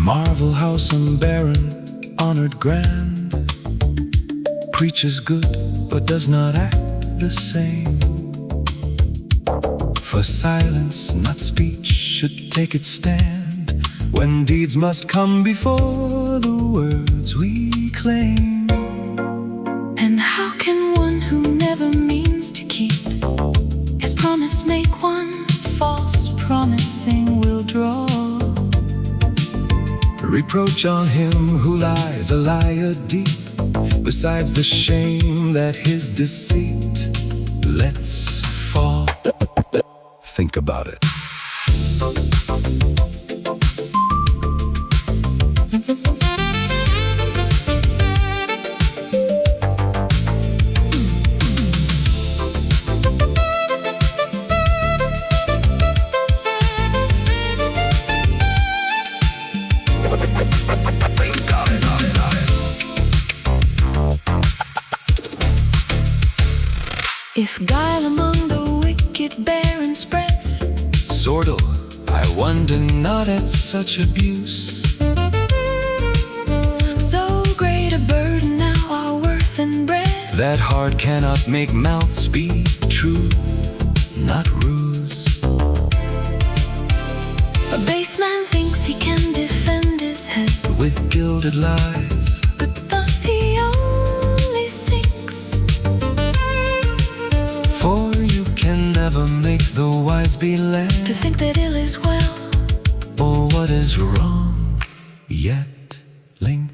Marvel house and baron, honored grand, preaches good but does not act the same. For silence, not speech, should take its stand when deeds must come before the words we claim. And how can one who never means to keep his promise make one false promising will draw? Reproach on him who lies a liar deep, besides the shame that his deceit lets fall. Think about it. If guile among the wicked barren spreads, Zordle, I wonder not at such abuse. so great a burden now our worth and bread, That heart cannot make mouth speak truth, not ruse. a base man thinks he can defend his head, With gilded lies, but thus he only sinks. for you can never make the wise be led, To think that ill is well, or what is wrong yet linked.